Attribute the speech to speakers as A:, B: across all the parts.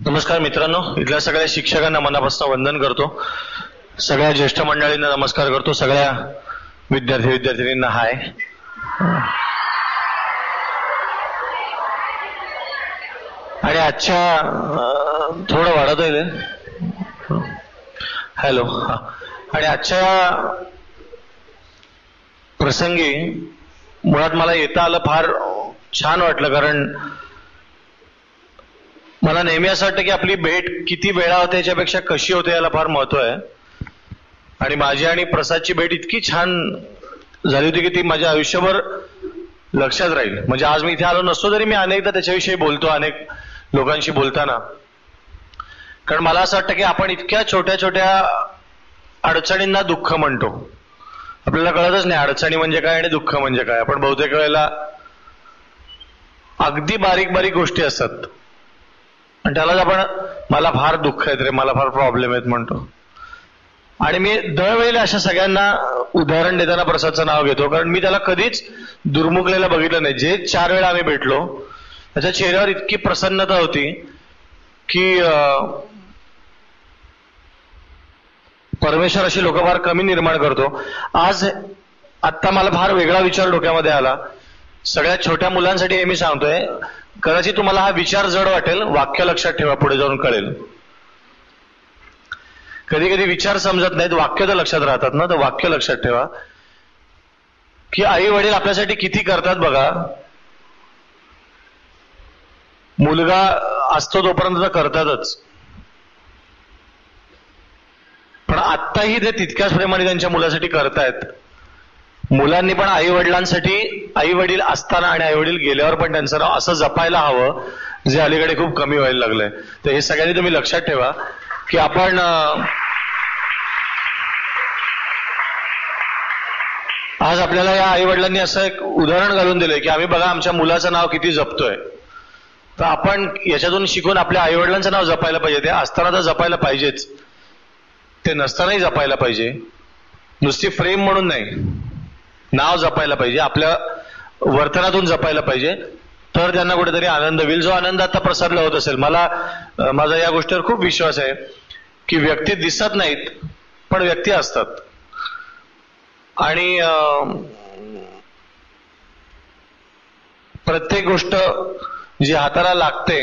A: नमस्कार मित्रांनो, इथल्या सगळ्या शिक्षकांना मनापासून वंदन करतो. सगळ्या ज्येष्ठ मंडळींना नमस्कार करतो. सगळ्या विद्यार्थींना हाय. आणि आजच्या थोडं वाढत आहे. हॅलो. आणि आजच्या प्रसंगी मुळात मला येता आलं फार छान वाटलं, कारण मला नेहमी असं वाटतं की आपली भेट किती वेळा होते याच्यापेक्षा कशी होते याला फार महत्व आहे. आणि माझी आणि प्रसादची भेट इतकी छान झाली होती की ती माझ्या आयुष्यभर लक्षात राहील. म्हणजे आज मी इथे आलो नसतो तरी मी अनेकदा त्याच्याविषयी बोलतो अनेक लोकांशी बोलताना. कारण मला असं वाटतं की आपण इतक्या छोट्या छोट्या अडचणींना दुःख म्हणतो. आपल्याला कळतच नाही अडचणी म्हणजे काय आणि दुःख म्हणजे काय. आपण बहुतेक वेळेला अगदी बारीक बारीक गोष्टी असतात आणि त्यालाच आपण मला फार दुःख आहेत रे, मला फार प्रॉब्लेम आहेत म्हणतो. आणि मी दरवेळेला अशा सगळ्यांना उदाहरण देताना प्रसादचं नाव घेतो, कारण मी त्याला कधीच दुर्मुखलेला बघितलं नाही. जे 4 वेळा आम्ही भेटलो त्याच्या चेहऱ्यावर इतकी प्रसन्नता होती की परमेश्वर अशी लोक फार कमी निर्माण करतो. आत्ता मला फार वेगळा विचार डोक्यामध्ये आला. सगळ्यात छोट्या मुलांसाठी हे मी सांगतोय, कदाचित तुम्हाला हा विचार जड वाटेल, वाक्य लक्षात ठेवा, पुढे जाऊन कळेल. कधी कधी विचार समजत नाहीत, वाक्य तर लक्षात राहतात ना. तर वाक्य लक्षात ठेवा की आई वडील आपल्यासाठी किती करतात बघा. मुलगा असतो तोपर्यंत तर करतातच, पण आत्ताही ते तितक्याच प्रेमाने त्यांच्या मुलासाठी करतायत. मुलांनी पण आई वडिलांसाठी, आई वडील असताना आणि आई वडील गेल्यावर पण त्यांचं नाव असं जपायला हवं, जे अलीकडे खूप कमी व्हायला लागलंय. तर हे सगळ्यांनी तुम्ही लक्षात ठेवा की आपण आज आपल्याला या आई वडिलांनी असं एक उदाहरण घालून दिलंय की आम्ही बघा आमच्या मुलाचं नाव किती जपतोय. तर आपण याच्यातून शिकून आपल्या आई वडिलांचं नाव जपायला पाहिजे. ते असताना तर जपायला पाहिजेच, ते नसतानाही जपायला पाहिजे. नुसती फ्रेम म्हणून नाही, नाव जपायला पाहिजे, आपल्या वर्तनातून जपायला पाहिजे. तर त्यांना कुठेतरी आनंद होईल, जो आनंद आता प्रसादला होत असेल. माझा या गोष्टीवर खूप विश्वास आहे की व्यक्ती दिसत नाहीत पण व्यक्ती असतात. आणि प्रत्येक गोष्ट जी हाताला लागते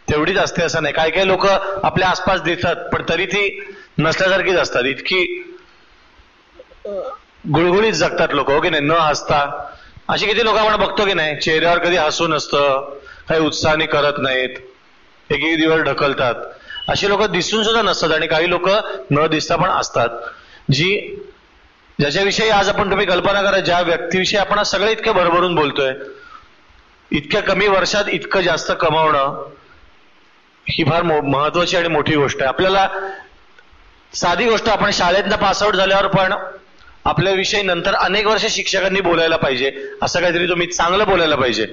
A: तेवढीच असते असं नाही. काही काही लोक आपल्या आसपास दिसतात पण तरी ती नसल्यासारखीच असतात. इतकी गुळगुळीत जगतात लोक, हो की नाही, न हसता. अशी किती लोक आपण बघतो की नाही, चेहऱ्यावर कधी हसू नसतं, काही उत्साहाने करत नाहीत, एक दिवस ढकलतात. अशी लोक दिसून सुद्धा नसतात. आणि काही लोक न दिसता पण असतात, ज्याच्याविषयी आज आपण तुम्ही कल्पना करा, ज्या व्यक्तीविषयी आपण आज सगळे इतके भरभरून बोलतोय. इतक्या कमी वर्षात इतकं जास्त कमावणं ही फार महत्वाची आणि मोठी गोष्ट आहे. आपल्याला साधी गोष्ट, आपण शाळेतनं पासआउट झाल्यावर पण आपल्याविषयी नंतर अनेक वर्ष शिक्षकांनी बोलायला पाहिजे. असं काहीतरी तुम्ही चांगलं बोलायला पाहिजे.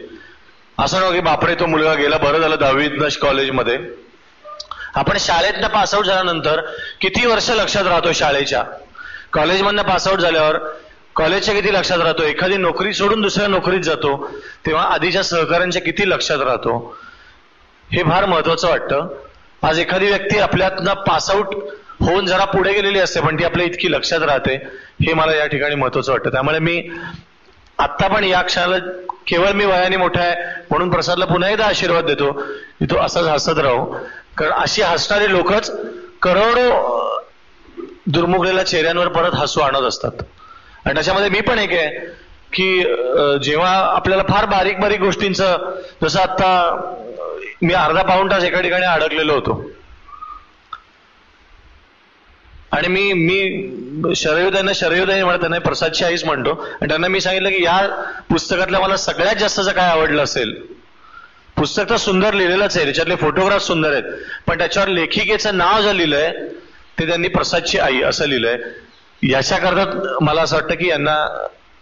A: असं नको की बापरे तो मुलगा गेला, बरं झालं 10वीत कॉलेजमध्ये. आपण शाळेतनं पासआउट झाल्यानंतर किती वर्ष लक्षात राहतो शाळेच्या. कॉलेजमधनं पासआउट झाल्यावर कॉलेजच्या किती लक्षात राहतो. एखादी नोकरी सोडून दुसऱ्या नोकरीत जातो तेव्हा आधीच्या सहकाऱ्यांच्या किती लक्षात राहतो. हे फार महत्वाचं वाटतं. आज एखादी व्यक्ती आपल्यातनं पासआउट होऊन जरा पुढे गेलेली असते पण ती आपल्या इतकी लक्षात राहते, हे मला या ठिकाणी महत्वाचं वाटतं. त्यामुळे मी आत्ता पण या क्षणाला, केवळ मी वयाने मोठा आहे म्हणून प्रसादला पुन्हा एकदा आशीर्वाद देतो की तो असाच हसत राहू. कारण अशी हसणारी लोकच करोडो दुर्मुखलेल्या चेहऱ्यांवर परत हसू आणत असतात. आणि त्याच्यामध्ये मी पण एक आहे की जेव्हा आपल्याला फार बारीक बारीक गोष्टींचं, जसं आता मी अर्धा पाऊण तास एका ठिकाणी अडकलेलो होतो आणि मी शरयुदय म्हणत त्यांना प्रसादची आईच म्हणतो. आणि त्यांना मी सांगितलं की या पुस्तकातलं मला सगळ्यात जास्त काय आवडलं असेल, पुस्तक तर सुंदर लिहिलेलंच आहे, त्याच्यातले फोटोग्राफ सुंदर आहेत, पण त्याच्यावर लेखिकेचं नाव जे लिहिलंय ते त्यांनी प्रसादची आई असं लिहिलंय. याच्याकरता मला असं वाटतं की यांना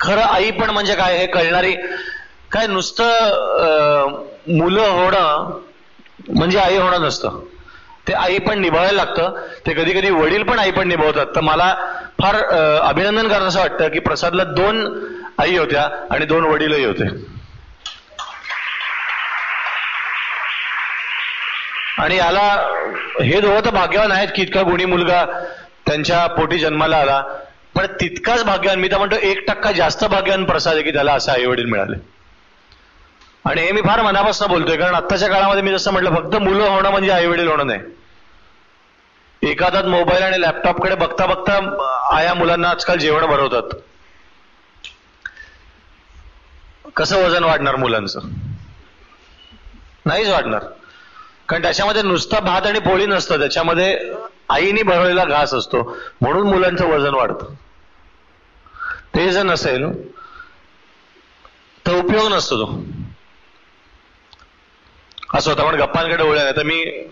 A: खरं आई पण म्हणजे काय हे कळणारी, काय नुसतं मुलं होणं म्हणजे आई होणं नसतं, ते आई पण निभावायला लागतं. ते कधी कधी वडील पण आई पण निभावतात. तर मला फार अभिनंदन करावं असं वाटतं की प्रसादला 2 आई होत्या आणि 2 वडीलही होते. आणि याला हे दोघं तर भाग्यवान आहेत की इतका गुणी मुलगा त्यांच्या पोटी जन्माला आला, पण तितकाच भाग्यवान, मी तर म्हणतो 1% जास्त भाग्यवान प्रसाद आहे की त्याला असे आई वडील मिळाले. आणि हे मी फार मनापासून बोलतोय, कारण आत्ताच्या काळामध्ये मी जसं म्हटलं फक्त मुलं होणं म्हणजे आई वडील होणं नाही. एखादा मोबाईल आणि लॅपटॉपकडे बघता बघता आया मुलांना आजकाल जेवण भरवतात. कसं वजन वाढणार मुलांचं? नाहीच वाढणार, कारण त्याच्यामध्ये नुसता भात आणि पोळी नसतं, त्याच्यामध्ये आईने भरवलेला घास असतो, म्हणून मुलांचं वजन वाढतं. ते जर नसेल तर उपयोग नसतो तो. असं होतं. पण गप्पांकडे वळूया, नाही तर मी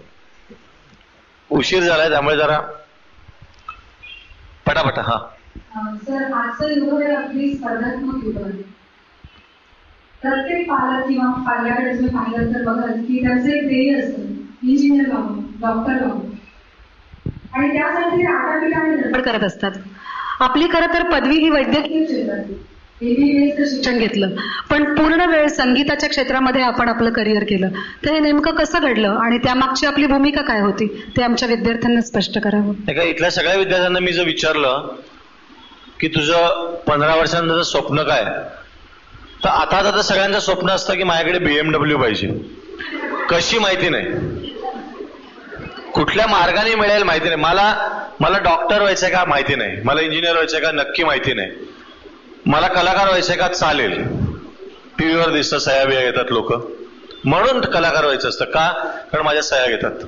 A: उशीर झालाय त्यामुळे जरा पटापट. हा
B: सर, आजचं युग हे अगदी स्पर्धात्मक युग आहे. प्रत्येक पालक किंवा पाल्याकडे तुम्ही पाहिलं तर बघाल की त्याचं एक ध्येय असतं, इंजिनियर व्हावं, डॉक्टर व्हावं, आणि त्यासाठी आटापिटा आणि धडपड करत असतात. आपली खरं तर पदवी ही वैद्यकीय क्षेत्रात, MBBS शिक्षण घेतलं, पण पूर्ण वेळ संगीताच्या क्षेत्रामध्ये आपण आपलं करिअर केलं. तर हे नेमकं कसं घडलं आणि त्यामागची आपली भूमिका काय होती ते आमच्या विद्यार्थ्यांना स्पष्ट करावं.
A: इथल्या सगळ्या विद्यार्थ्यांना मी जर विचारलं की तुझं 15 वर्षांचं स्वप्न काय, तर आता सगळ्यांचं स्वप्न असतं की माझ्याकडे BMW पाहिजे. कशी माहिती नाही, कुठल्या मार्गाने मिळेल माहिती नाही, मला डॉक्टर व्हायचंय का माहिती नाही, मला इंजिनियर व्हायचंय का नक्की माहिती नाही, मला कलाकार व्हायचंय का चालेल, टीव्हीवर दिसतं सह्या बिया घेतात लोक, म्हणून कलाकार व्हायचं असतं का, कारण माझ्या सह्या घेतात.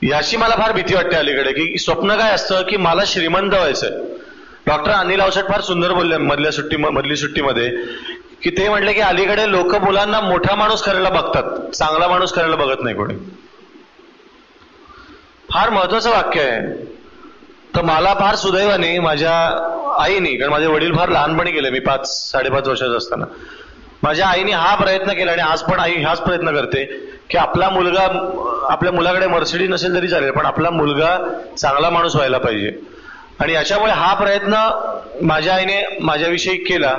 A: याची मला फार भीती वाटते अलीकडे, की स्वप्न काय असतं की मला श्रीमंत व्हायचंय. डॉक्टर अनिल अवचट फार सुंदर बोलले मधली सुट्टीमध्ये, की ते म्हटले की अलीकडे लोक मुलांना मोठा माणूस करायला बघतात, चांगला माणूस करायला बघत नाही कोणी. फार महत्वाचं वाक्य आहे. तर मला फार सुदैवाने माझ्या आईनी, कारण माझे वडील फार लहानपणी गेले, मी 5-5.5 वर्षाचा असताना, माझ्या आईने हा प्रयत्न केला आणि आज पण आई हाच प्रयत्न करते की आपला मुलगा, आपल्या मुलाकडे मर्सिडीज नसेल तरी चालेल, पण आपला मुलगा चांगला माणूस व्हायला पाहिजे. आणि याच्यामुळे हा प्रयत्न माझ्या आईने माझ्याविषयी केला.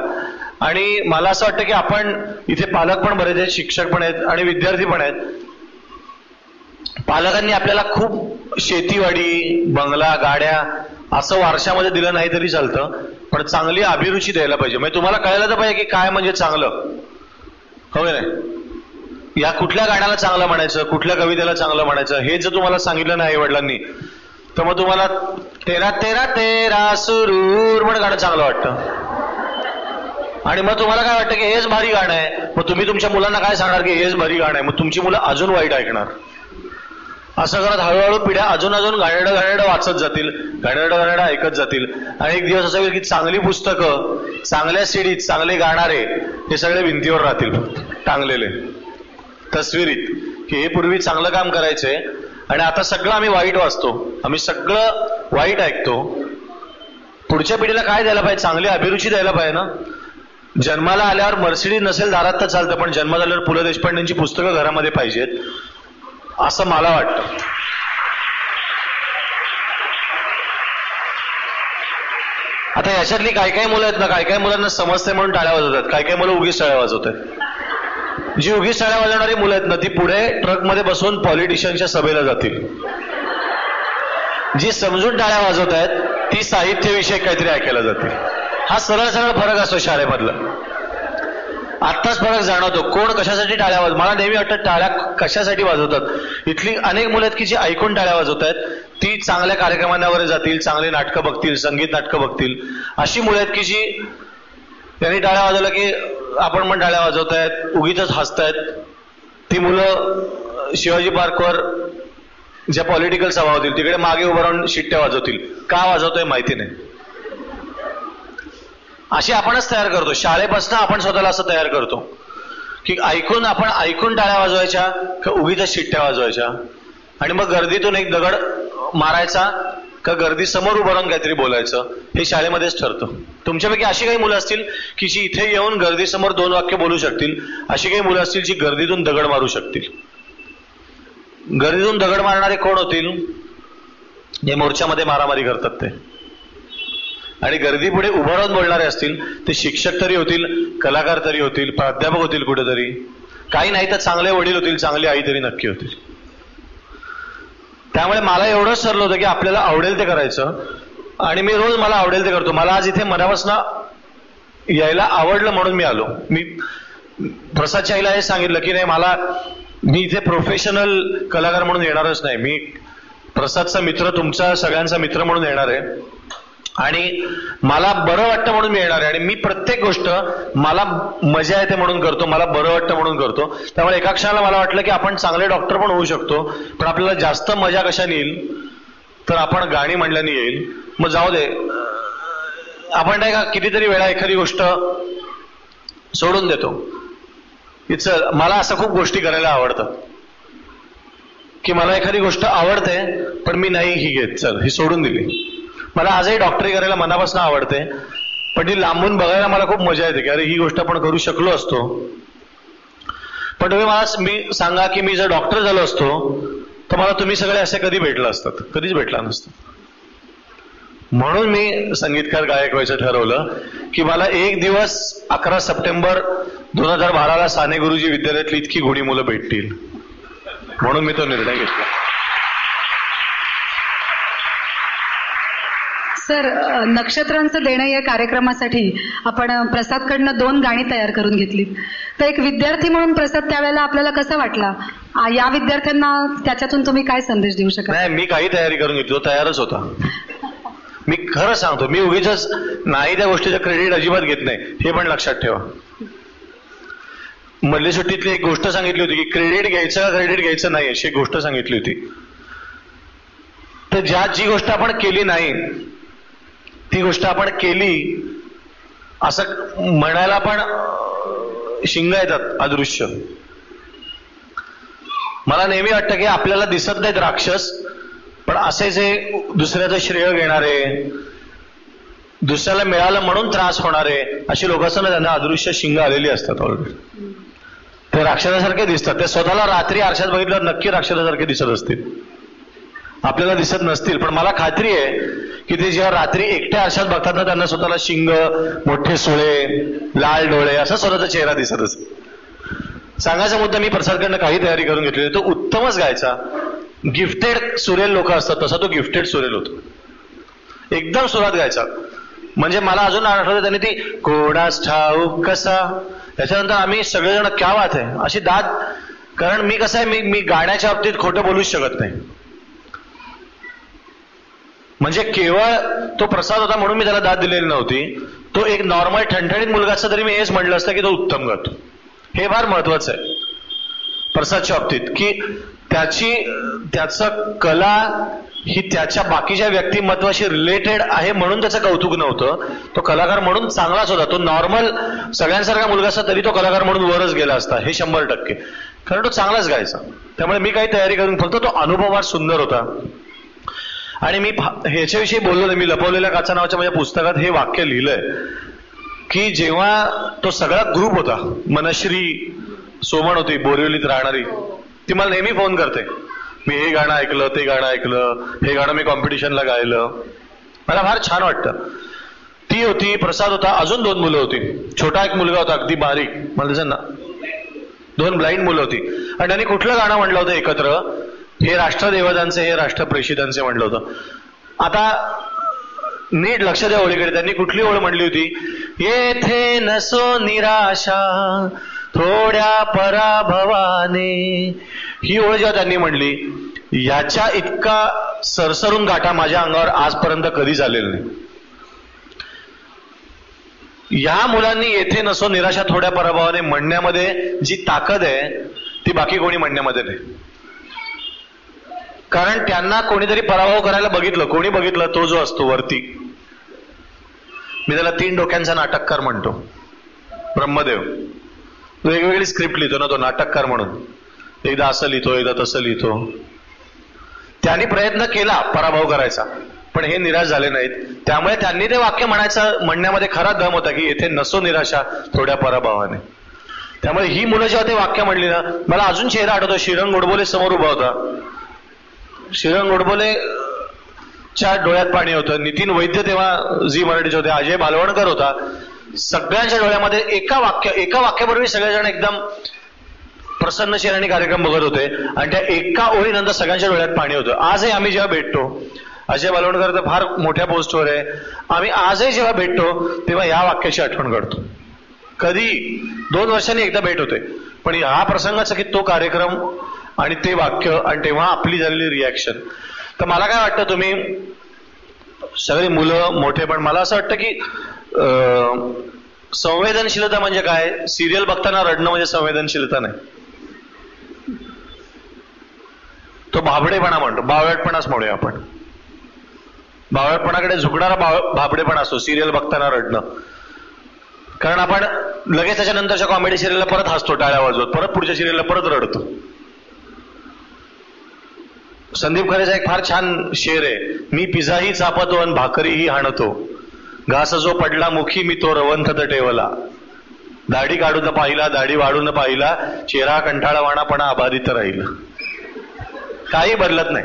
A: आणि मला असं वाटतं की आपण इथे पालक पण बरेच आहेत, शिक्षक पण आहेत आणि विद्यार्थी पण आहेत. पालकांनी आपल्याला खूप शेतीवाडी, बंगला, गाड्या असं वारशामध्ये दिलं नाही तरी चालतं, पण चांगली अभिरुची द्यायला पाहिजे. म्हणजे तुम्हाला कळायला तर पाहिजे की काय म्हणजे चांगलं, हो नाही. या कुठल्या गाण्याला चांगलं म्हणायचं, कुठल्या कवितेला चांगलं म्हणायचं, हे जर तुम्हाला सांगितलं नाही आई वडिलांनी, तर मग तुम्हाला तेरा तेरा तेरा सुरूर पण गाणं चांगलं वाटतं. आणि मग तुम्हाला काय वाटतं की हेच भारी गाणं आहे, मग तुम्ही तुमच्या मुलांना काय सांगणार की हेच भारी गाणं आहे, मग तुमची मुलं अजून वाईट ऐकणार. असं करत हळूहळू पिढ्या अजून घाणेरडं वाचत जातील, घाणेरडं ऐकत जातील. आणि एक दिवस असं होईल की चांगली पुस्तकं, चांगल्या सीडीत, चांगले गाणारे हे सगळे भिंतीवर राहतील टांगलेले तस्वीरीत, की हे पूर्वी चांगलं काम करायचे आणि आता सगळं आम्ही वाईट वाचतो, आम्ही सगळं वाईट ऐकतो. पुढच्या पिढीला काय द्यायला पाहिजे? चांगली अभिरुची द्यायला पाहिजे ना. जन्माला आल्यावर मर्सिडीज नसेल दारात तर चालतं, पण जन्माला आल्यावर पु ल देशपांडेंची पुस्तकं घरामध्ये पाहिजेत असं मला वाटतं. आता याच्यातली काही मुलं आहेत ना, काही मुलांना समजते म्हणून टाळ्या वाजवतात, काही मुलं उगीच टाळ्या वाजवतात. जी उगीच टाळ्या वाजवणारी मुलं आहेत ना, ती पुढे ट्रकमध्ये बसून पॉलिटिशियनच्या सभेला जातील. जी समजून टाळ्या वाजवत आहेत ती साहित्यविषयक काहीतरी ऐकायला जाते. हा सरळ फरक असतो शाळेमधला. आत्ताच फरक जाणवतो. कोण कशासाठी टाळ्या वाजवतात. मला नेहमी वाटतं टाळ्या कशासाठी वाजवतात. इथली अनेक मुलं आहेत की जी ऐकून टाळ्या वाजवत आहेत, ती चांगल्या कार्यक्रमांवर जातील, चांगली नाटकं बघतील, संगीत नाटकं बघतील. अशी मुलं आहेत की जी त्यांनी टाळ्या वाजवलं की आपण पण टाळ्या वाजवतायत, उगीच हसतायत. ती मुलं शिवाजी पार्कवर ज्या पॉलिटिकल सभा होतील तिकडे मागे उभं राहून शिट्ट्या वाजवतील. का वाजवतोय माहिती नाही. अशी आपणच तयार करतो. शाळेपासून आपण स्वतःला असं तयार करतो की आपण ऐकून टाळ्या वाजवायच्या का उगीच शिट्ट्या वाजवायच्या, आणि मग गर्दीतून एक दगड मारायचा का गर्दी समोर उभं राहून काहीतरी बोलायचं, हे शाळेमध्येच ठरतं. तुमच्यापैकी अशी काही मुलं असतील की जी इथे येऊन गर्दीसमोर 2 वाक्य बोलू शकतील, अशी काही मुलं असतील जी गर्दीतून दगड मारू शकतील. गर्दीतून दगड मारणारे कोण होतील? जे मोर्चामध्ये मारामारी करतात ते. आणि गर्दीपुढे उभं राहून बोलणारे असतील ते शिक्षक तरी होतील, कलाकार तरी होतील, प्राध्यापक होतील कुठेतरी, काही नाही तर चांगले वडील होतील, चांगली आई तरी नक्की होतील. त्यामुळे मला एवढंच ठरलं होतं की आपल्याला आवडेल ते करायचं, आणि मी रोज मला आवडेल ते करतो. मला आज इथे मनापासून यायला आवडलं म्हणून मी आलो. मी प्रसादच्या आईला हे सांगितलं की नाही, मी इथे प्रोफेशनल कलाकार म्हणून येणारच नाही, मी प्रसादचा मित्र, तुमचा सगळ्यांचा मित्र म्हणून येणार आहे, आणि मला बरं वाटतं म्हणून मी येणार आहे. आणि मी प्रत्येक गोष्ट मला मजा येते म्हणून करतो, मला बरं वाटतं म्हणून करतो. त्यामुळे एका क्षणाला मला वाटलं की आपण चांगले डॉक्टर पण होऊ शकतो, पण आपल्याला जास्त मजा कशाने येईल तर आपण गाणी म्हणल्याने येईल. मग जाऊ दे, आपण नाही का कितीतरी वेळा एखादी गोष्ट सोडून देतो. मला असं खूप गोष्टी करायला आवडतात की मला एखादी गोष्ट आवडते पण मी नाही ही घेत, चल ही सोडून दिली. मला आजही डॉक्टरी करायला मनापासून आवडते, पण ती लांबून बघायला मला खूप मजा येते की अरे ही गोष्ट आपण करू शकलो असतो. पण तुम्ही मला सांगा की मी जर डॉक्टर झालो असतो तर मला तुम्ही सगळे असे कधी भेटलं असतात? कधीच भेटला नसतं. म्हणून मी संगीतकार गायक व्हायचं ठरवलं की मला एक दिवस 11 सप्टेंबर 2012 साने गुरुजी विद्यालयातली इतकी गुणी मुलं भेटतील, म्हणून मी तो निर्णय घेतला.
B: सर, नक्षत्रांचं देणं या कार्यक्रमासाठी आपण प्रसादकडनं 2 गाणी तयार करून घेतली. तर एक विद्यार्थी म्हणून प्रसाद त्यावेळेला आपल्याला कसं वाटला? या विद्यार्थ्यांना त्याच्यातून तुम्ही काय संदेश देऊ शकता?
A: नाही, मी काही तयारी करून घेतली, तो तयारच होता. मी खरं सांगतो, मी उगीच नाही त्या गोष्टीचं क्रेडिट अजिबात घेत नाही, हे पण लक्षात ठेवा. मधली सुट्टीतली एक गोष्ट सांगितली होती की क्रेडिट घ्यायचं का क्रेडिट घ्यायचं नाही अशी एक गोष्ट सांगितली होती. तर जी गोष्ट आपण केली नाही ती गोष्ट आपण केली असं म्हणायला पण शिंग येतात, अदृश्य. मला नेहमी वाटतं की आपल्याला दिसत नाहीत राक्षस, पण असे जे दुसऱ्याचं श्रेय घेणारे, दुसऱ्याला मिळालं म्हणून त्रास होणारे अशी लोक असतात ना, त्यांना अदृश्य शिंग आलेली असतात ऑलरेडी. ते राक्षसासारखे दिसतात. ते स्वतःला रात्री आरशात बघितल्यावर नक्की राक्षसासारखे दिसत असतील, आपल्याला दिसत नसतील. पण मला खात्री आहे की ते जेव्हा रात्री एकट्या आरशात बघतात ना, त्यांना स्वतःला शिंग, मोठे सुळे, लाल डोळे असा स्वतःचा चेहरा दिसत असेल. सांगायचा मुद्दा, मी प्रसादकडनं काही तयारी करून घेतली, तो उत्तमच गायचा. गिफ्टेड सुरेल लोक असतात तसा तो गिफ्टेड सुरेल होतो, एकदम सुरात गायचा. म्हणजे मला अजून आठवतं त्यांनी ती कोणास ठाऊक कसा, त्याच्यानंतर आम्ही सगळेजण क्या बात आहे अशी दाद. कारण मी कसं आहे, मी गाण्याच्या बाबतीत खोटं बोलूच शकत नाही. म्हणजे केवळ तो प्रसाद होता म्हणून मी त्याला दाद दिलेली नव्हती. तो एक नॉर्मल ठणठणीत मुलगा असता तरी मी हेच म्हटलं असतं की तो उत्तम गातो. हे फार महत्वाचं आहे प्रसादच्या बाबतीत, की त्याचं कला ही त्याच्या बाकीच्या व्यक्तिमत्वाशी रिलेटेड आहे म्हणून त्याचं कौतुक नव्हतं. तो कलाकार म्हणून चांगलाच होता. तो नॉर्मल सगळ्यांसारखा मुलगा असता तरी तो कलाकार म्हणून वरच गेला असता, हे 100%. कारण तो चांगलाच गायचा. त्यामुळे मी काही तयारी करून, फक्त तो अनुभव फार सुंदर होता. आणि मी ह्याच्याविषयी बोललो नाही. मी लपवलेल्या काचा नावाच्या माझ्या पुस्तकात हे वाक्य लिहिलंय की जेव्हा तो सगळा ग्रुप होता, मनश्री सोमण होती बोरिवलीत राहणारी, ती मला नेहमी फोन करते, मी हे गाणं ऐकलं, ते गाणं ऐकलं, हे गाणं मी कॉम्पिटिशनला गायलं, मला फार छान वाटतं. ती होती, प्रसाद होता, अजून 2 मुलं होती. छोटा एक मुलगा होता अगदी बारीक, मला त्याचं ना, 2 ब्लाइंड मुलं होती. आणि त्यांनी कुठलं गाणं म्हणलं होतं एकत्र, हे राष्ट्रदेवतांचे, हे राष्ट्रप्रेषितांचे म्हणलं होतं. आता नीट लक्ष द्या ओळीकडे. त्यांनी कुठली ओळ म्हणली होती, येथे नसो निराशा थोड्या पराभवाने. ही ओळ जेव्हा त्यांनी म्हणली, याच्या इतका सरसरून गाठा माझ्या अंगावर आजपर्यंत कधी झालेला नाही. या मुलांनी येथे नसो निराशा थोड्या पराभवाने म्हणण्यामध्ये जी ताकद आहे ती बाकी कोणी म्हणण्यामध्ये नाही. कारण त्यांना कोणीतरी पराभव करायला बघितलं. कोणी बघितलं? तो जो असतो वरती, मी त्याला 3 डोक्यांचा नाटककार म्हणतो, ब्रह्मदेव. तो वेगवेगळी स्क्रिप्ट लिहितो ना, तो नाटककार म्हणून. एकदा असं लिहितो, एकदा तसं लिहितो. त्यांनी प्रयत्न केला पराभव करायचा, पण हे निराश झाले नाहीत. त्यामुळे त्यांनी ते वाक्य म्हणण्यामध्ये खरा दम होता की येथे नसो निराशा थोड्या पराभवाने. त्यामुळे ही मुलं जेव्हा ते वाक्य म्हणली ना, मला अजून चेहरा आठवतो. श्रीरंग गोडबोले समोर उभा होता. श्रीरंग गोडबोले च्या डोळ्यात पाणी होतं. नितीन वैद्य तेव्हा झी मराठीचे होते. अजय बालवणकर होता. सगळ्यांच्या डोळ्यामध्ये एका वाक्यापूर्वी सगळेजण एकदम प्रसन्न चेहऱ्याने कार्यक्रम बघत होते आणि त्या एका ओळीनंतर सगळ्यांच्या डोळ्यात पाणी होतं. आजही आम्ही जेव्हा भेटतो, अजय बालवणकर तर फार मोठ्या पोस्टवर आहे, आम्ही आजही जेव्हा भेटतो तेव्हा या वाक्याची आठवण करतो. कधी 2 वर्षांनी एकदा भेट होते, पण हा प्रसंगाचा की तो कार्यक्रम आणि ते वाक्य आणि तेव्हा आपली झालेली रिॲक्शन. तर मला काय वाटतं, तुम्ही सगळी मुलं मोठे, पण मला असं वाटतं की संवेदनशीलता म्हणजे काय? सिरियल बघताना रडणं म्हणजे संवेदनशीलता नाही, तो भाबडेपणा म्हणतो, बावळटपणाच म्हणूया आपण. बावळटपणाकडे झुकणारा भाबडेपणा असतो सिरियल बघताना रडणं. कारण आपण लगेच त्याच्यानंतरच्या कॉमेडी सिरियलला परत हसतो टाळ्या वाजवत, परत पुढच्या सिरियलला परत रडतो. संदीप खरेचा एक फार छान शेर आहे, मी पिझाही चापतो आणि भाकरीही हाणतो, घास जो पडला मुखी मी तो रवंथ टेवला, दाढी काढून पाहिला दाढी वाढून पाहिला, चेहरा कंटाळवाणापणा अबाधित राहिला. काही बदलत नाही.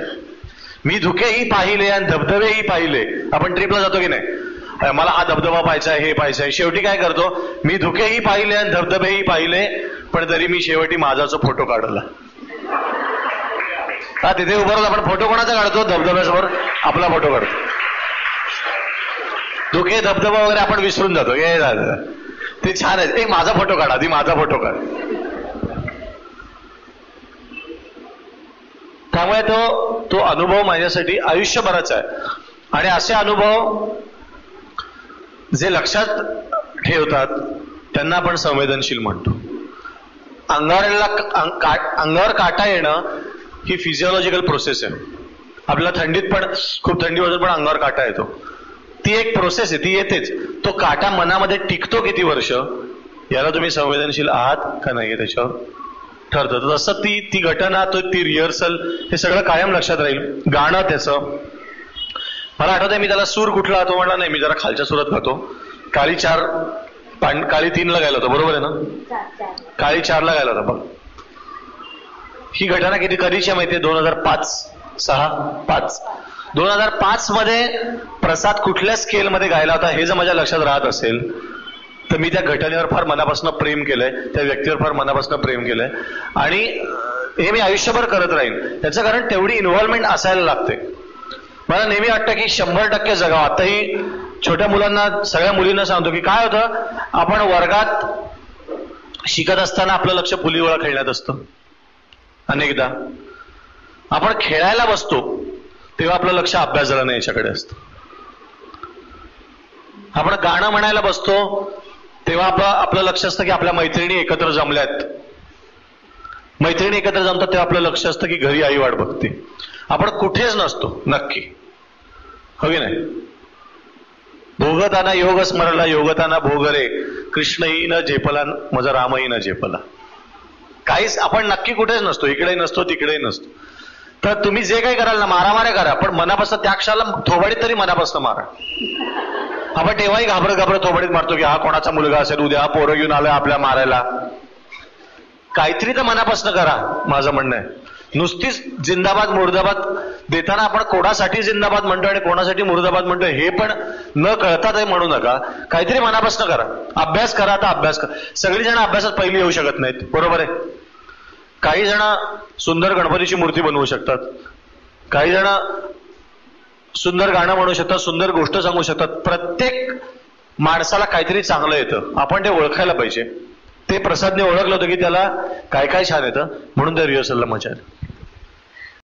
A: मी धुकेही पाहिले आणि धबधबेही पाहिले. आपण ट्रिपला जातो की नाही, मला हा धबधबा पाहायचा आहे, हे पाहायचं आहे, शेवटी काय करतो, मी धुकेही पाहिले आणि धबधबेही पाहिले, पण तरी मी शेवटी माझाचा फोटो काढला. हा, तिथे उभं राहून आपण फोटो कोणाचा काढतो? धबधब्यासमोर आपला फोटो काढतो. धुके धबधबा वगैरे आपण विसरून जातो, हे झालं ते छान आहे, एक माझा फोटो काढा, आधी माझा फोटो काढ. त्यामुळे तो अनुभव माझ्यासाठी आयुष्यभराचा आहे. आणि असे अनुभव जे लक्षात ठेवतात त्यांना आपण संवेदनशील म्हणतो. अंगावर काटा येणं ही फिजिओलॉजिकल प्रोसेस आहे. आपल्याला थंडीत पण खूप थंडी होते पण अंगावर काटा येतो, ती एक प्रोसेस आहे, ती येतेच. तो काटा मनामध्ये टिकतो किती वर्ष, याला तुम्ही संवेदनशील आहात का नाही त्याच्यावर ठरतं. तसं ती घटना, ती रिहर्सल, हे सगळं कायम लक्षात राहील. गाणं त्याचं मला आठवतंय, मी त्याला सूर कुठला तो म्हणला नाही, मी जरा खालच्या सुरात गातो. काळी 4 काळी 3 ला गायला होता, बरोबर आहे ना? काळी 4 ला गायला होता. बघ ही घटना किती कधीची माहितीये? 2005 2005 मध्ये प्रसाद कुठल्या स्केलमध्ये गायला होता हे जर माझ्या लक्षात राहत असेल तर मी त्या घटनेवर फार मनापासून प्रेम केलंय, त्या व्यक्तीवर फार मनापासून प्रेम केलंय आणि हे मी आयुष्यभर करत राहीन. त्याचं कारण तेवढी इन्व्हॉल्वमेंट असायला लागते. मला नेहमी वाटतं की 100% जगावं. आताही छोट्या मुलांना, सगळ्या मुलींना सांगतो की काय होतं, आपण वर्गात शिकत असताना आपलं लक्ष फुलीगोळा खेळण्यात असतं. अनेकदा आपण खेळायला बसतो तेव्हा आपलं लक्ष अभ्यास झाला नाही याच्याकडे असतं. आपण गाणं म्हणायला बसतो तेव्हा आपलं लक्ष असतं की आपल्या मैत्रिणी एकत्र जमल्यात. मैत्रिणी एकत्र जमतात तेव्हा आपलं लक्ष असतं की घरी आई वाट बघते. आपण कुठेच नसतो नक्की, हो की नाही? भोगताना योग स्मरला योगताना भोगरे, कृष्णही न झेपला माझा रामही न झेपला. काहीच आपण नक्की कुठेच नसतो, इकडेही नसतो तिकडेही नसतो. तर तुम्ही जे काही कराल ना, मारामाऱ्या करा, पण मनापासून त्या क्षणाला थोबाडीत तरी मनापासून मारा. आपण तेव्हाही घाबरत थोबाडीत मारतो की हा कोणाचा मुलगा असेल, उद्या हा पोरं घेऊन आलोय आपल्या मारायला. काहीतरी तर मनापासून करा, माझं म्हणणं आहे. नुसतीच जिंदाबाद मुर्दाबाद देताना आपण कोणासाठी जिंदाबाद म्हणतो आणि कोणासाठी मुर्दाबाद म्हणतोय हे पण न कळता ते म्हणू नका. काहीतरी मनापासून करा. अभ्यास करा, आता अभ्यास करा. सगळी जण अभ्यासात पहिली येऊ शकत नाहीत, बरोबर आहे? काही जण सुंदर गणपतीची मूर्ती बनवू शकतात, काही जण सुंदर गाणं म्हणू शकतात, सुंदर गोष्ट सांगू शकतात. प्रत्येक माणसाला काहीतरी चांगलं येतं, आपण ते ओळखायला पाहिजे. ते प्रसादने ओळखलं होतं की त्याला काय काय छान येतं, म्हणून त्या रिहर्सलला मजा आली.